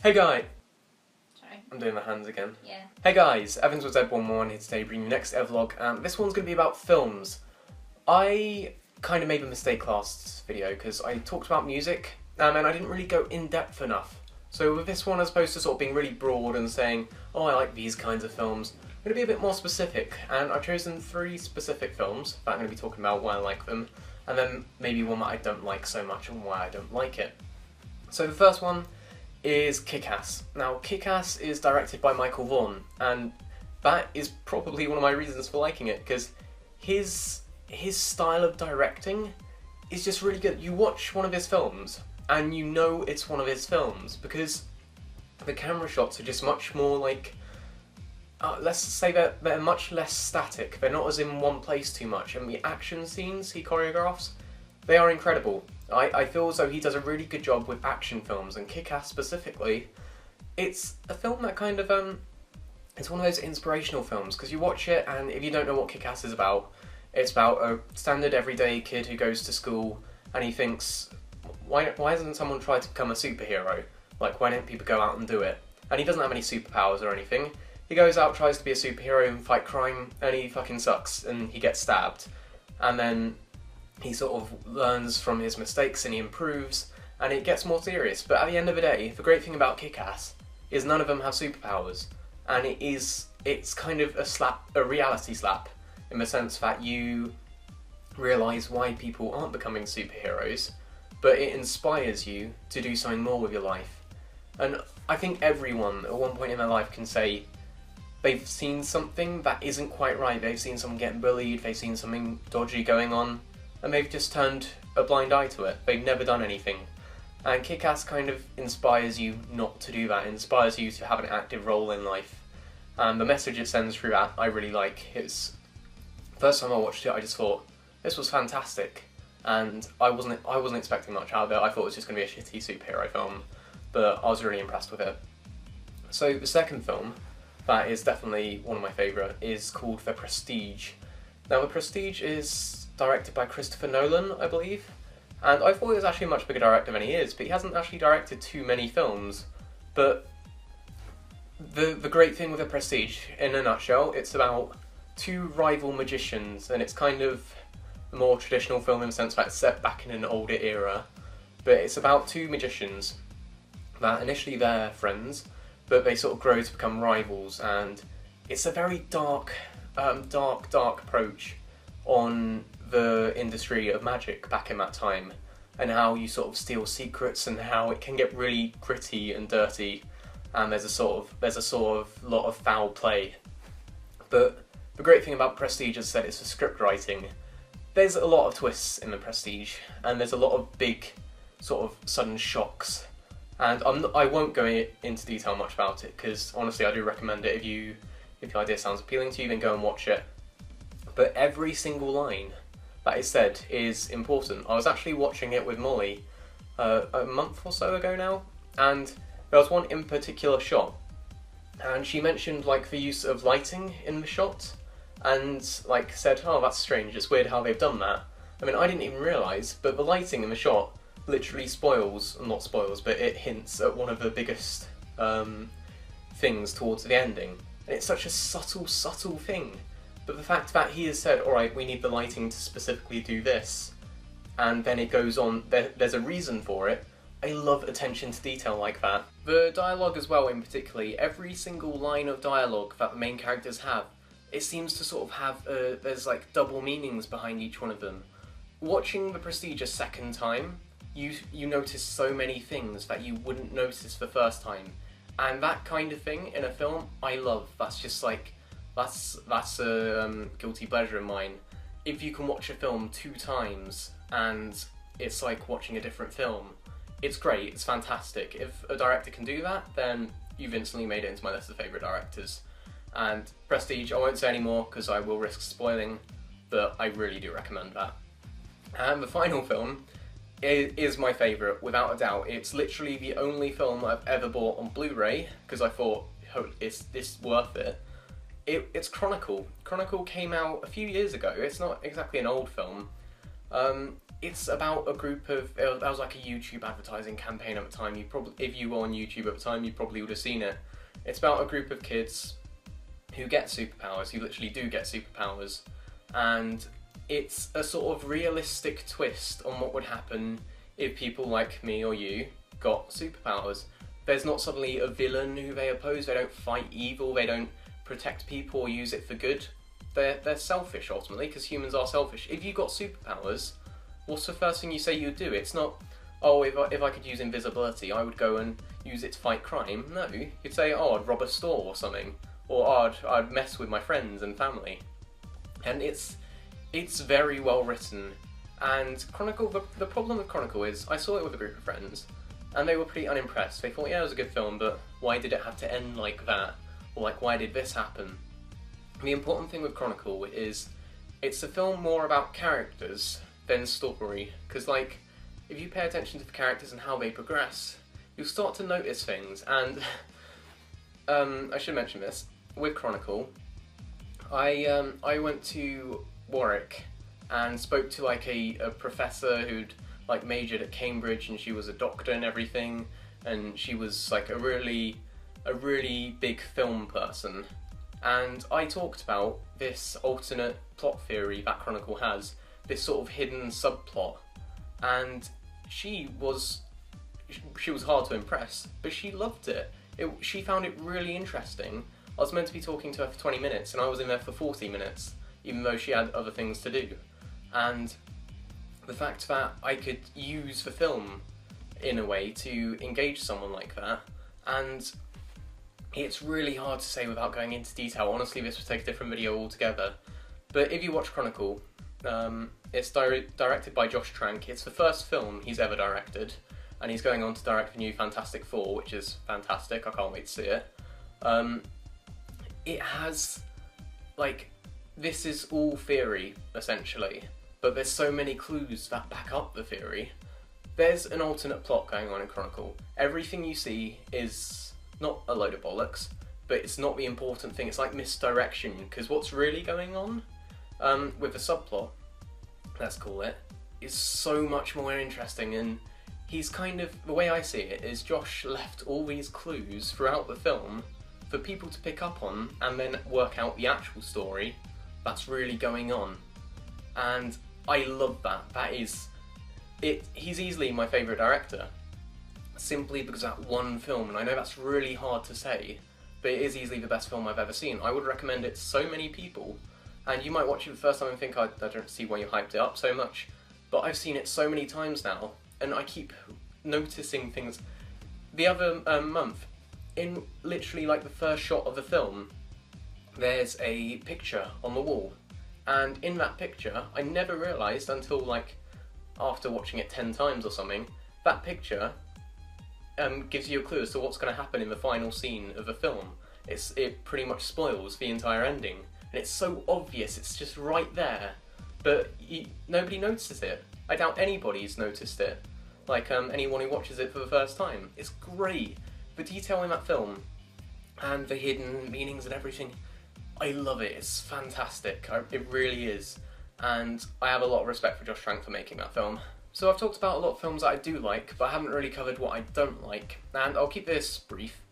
Hey guys! Sorry. I'm doing my hands again. Yeah. Hey guys, Evans with Z11 here today bringing you the next EVlog. This one's going to be about films. I kind of made a mistake last video because I talked about music and I didn't really go in depth enough. So with this one, as opposed to sort of being really broad and saying, oh I like these kinds of films, I'm going to be a bit more specific, and I've chosen 3 specific films that I'm going to be talking about why I like them, and then maybe one that I don't like so much and why I don't like it. So the first one is Kick-Ass. Now, Kick-Ass is directed by Michael Vaughan, and that is probably one of my reasons for liking it, because his style of directing is just really good. You watch one of his films, and you know it's one of his films, because the camera shots are just much more like, let's say they're much less static. They're not as in one place too much, and the action scenes he choreographs, they are incredible. I feel as though he does a really good job with action films, and Kick-Ass specifically, it's a film that kind of, it's one of those inspirational films, because you watch it, and if you don't know what Kick-Ass is about, it's about a standard everyday kid who goes to school, and he thinks, why hasn't someone tried to become a superhero? Like, why don't people go out and do it? And he doesn't have any superpowers or anything. He goes out, tries to be a superhero and fight crime, and he fucking sucks, and he gets stabbed. And then he sort of learns from his mistakes and he improves, and it gets more serious. But at the end of the day, the great thing about Kick-Ass is none of them have superpowers, and it's kind of a reality slap, in the sense that you realise why people aren't becoming superheroes, but it inspires you to do something more with your life. And I think everyone at one point in their life can say they've seen something that isn't quite right. They've seen someone getting bullied, they've seen something dodgy going on, and they've just turned a blind eye to it. They've never done anything. And Kick-Ass kind of inspires you not to do that, inspires you to have an active role in life. And the message it sends through that I really like. It's first time I watched it, I just thought, this was fantastic. And I wasn't expecting much out of it. I thought it was just going to be a shitty superhero film, but I was really impressed with it. So the second film, that is definitely one of my favourite, is called The Prestige. Now The Prestige is directed by Christopher Nolan, I believe, and I thought he was actually a much bigger director than he is, but he hasn't actually directed too many films. But the great thing with The Prestige, in a nutshell, it's about 2 rival magicians, and it's kind of a more traditional film in the sense that it's set back in an older era, but it's about 2 magicians that initially they're friends, but they sort of grow to become rivals, and it's a very dark approach on the industry of magic back in that time, and how you sort of steal secrets, and how it can get really gritty and dirty, and there's a sort of lot of foul play. But the great thing about Prestige, as I said, is the script writing. There's a lot of twists in the Prestige, and there's a lot of big sort of sudden shocks. And I won't go into detail much about it, because honestly I do recommend it. If the idea sounds appealing to you, then go and watch it. But every single line that is said is important. I was actually watching it with Molly a month or so ago now, and there was one in particular shot, and she mentioned like the use of lighting in the shot, and like said, oh that's strange, it's weird how they've done that. I mean, I didn't even realise, but the lighting in the shot literally not spoils, but it hints at one of the biggest things towards the ending. And it's such a subtle thing. But the fact that he has said, alright, we need the lighting to specifically do this, and then it goes on, there's a reason for it. I love attention to detail like that. The dialogue as well, in particular, every single line of dialogue that the main characters have, it seems to sort of have, there's like double meanings behind each one of them. Watching The Prestige a second time, you notice so many things that you wouldn't notice the first time. And that kind of thing in a film, I love. That's just like, that's a guilty pleasure of mine. If you can watch a film 2 times and it's like watching a different film, it's great, it's fantastic. If a director can do that, then you've instantly made it into my list of favourite directors. And Prestige, I won't say any more because I will risk spoiling, but I really do recommend that. And the final film is my favourite, without a doubt. It's literally the only film I've ever bought on Blu-ray, because I thought, is this worth it? It's Chronicle. Chronicle came out a few years ago. It's not exactly an old film. it's about a group of, that was like a YouTube advertising campaign at the time. You probably, if you were on YouTube at the time, you probably would have seen it. It's about a group of kids who get superpowers, who literally do get superpowers, and it's a sort of realistic twist on what would happen if people like me or you got superpowers. There's not suddenly a villain who they oppose, they don't fight evil, they don't protect people or use it for good. They're selfish ultimately, because humans are selfish. If you got superpowers, what's the first thing you say you'd do? It's not, oh, if I could use invisibility, I would go and use it to fight crime. No, you'd say, oh, I'd rob a store or something, or I'd mess with my friends and family. And it's very well written. And Chronicle, the problem with Chronicle is, I saw it with a group of friends, and they were pretty unimpressed. They thought, yeah, it was a good film, but why did it have to end like that? Or like, why did this happen? The important thing with Chronicle is, it's a film more about characters than story. Because like, if you pay attention to the characters and how they progress, you'll start to notice things. And I should mention this, with Chronicle, I went to Warwick and spoke to like a professor who'd like majored at Cambridge, and she was a doctor and everything, and she was like a really big film person. And I talked about this alternate plot theory that Chronicle has, this sort of hidden subplot, and she was hard to impress, but she loved it. She found it really interesting. I was meant to be talking to her for 20 minutes, and I was in there for 40 minutes, even though she had other things to do. And the fact that I could use the film in a way to engage someone like that, and it's really hard to say without going into detail. Honestly, this would take a different video altogether. But if you watch Chronicle, it's directed by Josh Trank. It's the first film he's ever directed, and he's going on to direct the new Fantastic Four, which is fantastic. I can't wait to see it. It has, like, this is all theory, essentially, but there's so many clues that back up the theory. There's an alternate plot going on in Chronicle. Everything you see is not a load of bollocks, but it's not the important thing. It's like misdirection, because what's really going on with the subplot, let's call it, is so much more interesting. And he's kind of, the way I see it is, Josh left all these clues throughout the film for people to pick up on and then work out the actual story that's really going on. And I love that. That is it. He's easily my favourite director, simply because of that one film, and I know that's really hard to say, but it is easily the best film I've ever seen. I would recommend it to so many people, and you might watch it the first time and think, I don't see why you hyped it up so much, but I've seen it so many times now, and I keep noticing things. The other month, in literally like the first shot of the film, there's a picture on the wall, and in that picture, I never realised until like after watching it 10 times or something, that picture gives you a clue as to what's going to happen in the final scene of the film. It pretty much spoils the entire ending, and it's so obvious, it's just right there, but nobody notices it. I doubt anybody's noticed it, like anyone who watches it for the first time. It's great. The detail in that film, and the hidden meanings and everything, I love it. It's fantastic. It really is. And I have a lot of respect for Josh Trank for making that film. So I've talked about a lot of films that I do like, but I haven't really covered what I don't like, and I'll keep this brief.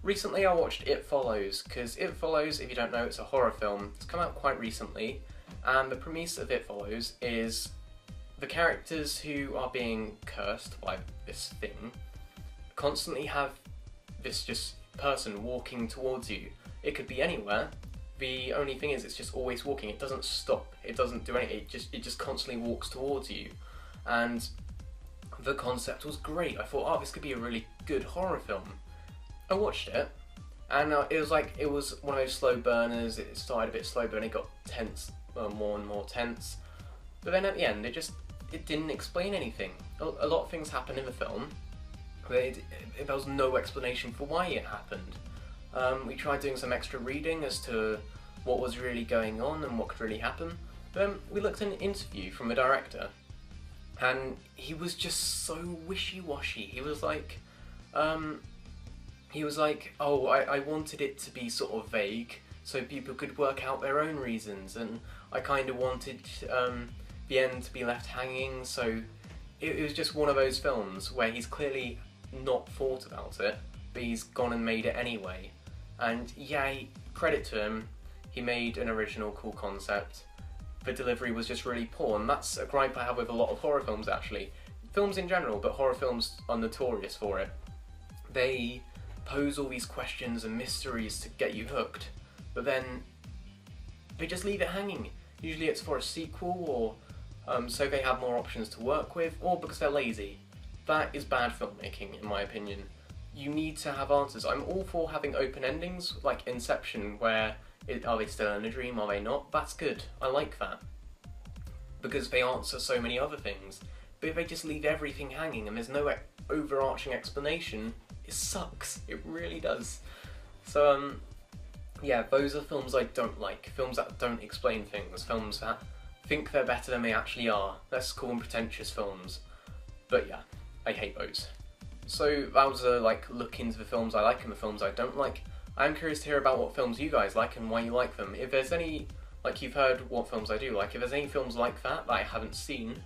Recently I watched It Follows, because It Follows, if you don't know, it's a horror film. It's come out quite recently, and the premise of It Follows is the characters who are being cursed by this thing constantly have this just person walking towards you. It could be anywhere. The only thing is, it's just always walking. It doesn't stop. It doesn't do anything. It just constantly walks towards you. And the concept was great. I thought, oh, this could be a really good horror film. I watched it, and it was one of those slow burners. It started a bit slow, but then it got tense, more and more tense. But then at the end, it didn't explain anything. A lot of things happen in the film, but there was no explanation for why it happened. We tried doing some extra reading as to what was really going on and what could really happen. But we looked at an interview from the director, and he was just so wishy-washy. He was like, oh, I wanted it to be sort of vague so people could work out their own reasons, and I kind of wanted the end to be left hanging, so it was just one of those films where he's clearly not thought about it, but he's gone and made it anyway. And yeah, credit to him, he made an original cool concept. The delivery was just really poor, and that's a gripe I have with a lot of horror films actually. Films in general, but horror films are notorious for it. They pose all these questions and mysteries to get you hooked, but then they just leave it hanging. Usually it's for a sequel, or so they have more options to work with, or because they're lazy. That is bad filmmaking, in my opinion. You need to have answers. I'm all for having open endings, like Inception, where are they still in a dream, are they not? That's good, I like that. Because they answer so many other things. But if they just leave everything hanging and there's no overarching explanation, it sucks. It really does. So, yeah, those are films I don't like. Films that don't explain things. Films that think they're better than they actually are. Let's call them pretentious films. But yeah, I hate those. So that was a look into the films I like and the films I don't like. I'm curious to hear about what films you guys like and why you like them. If there's any, you've heard what films I do like, if there's any films like that I haven't seen,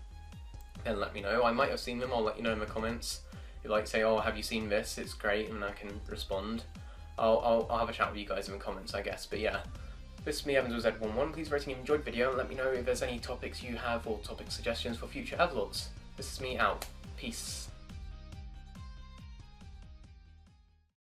then let me know. I might have seen them, I'll let you know in the comments. If you say, oh, have you seen this? It's great, and I can respond. I'll have a chat with you guys in the comments, I guess. But yeah, this is me, Evans with Z11. Please rate and enjoyed the video, and let me know if there's any topics you have or topic suggestions for future EVlogs. This is me out. Peace.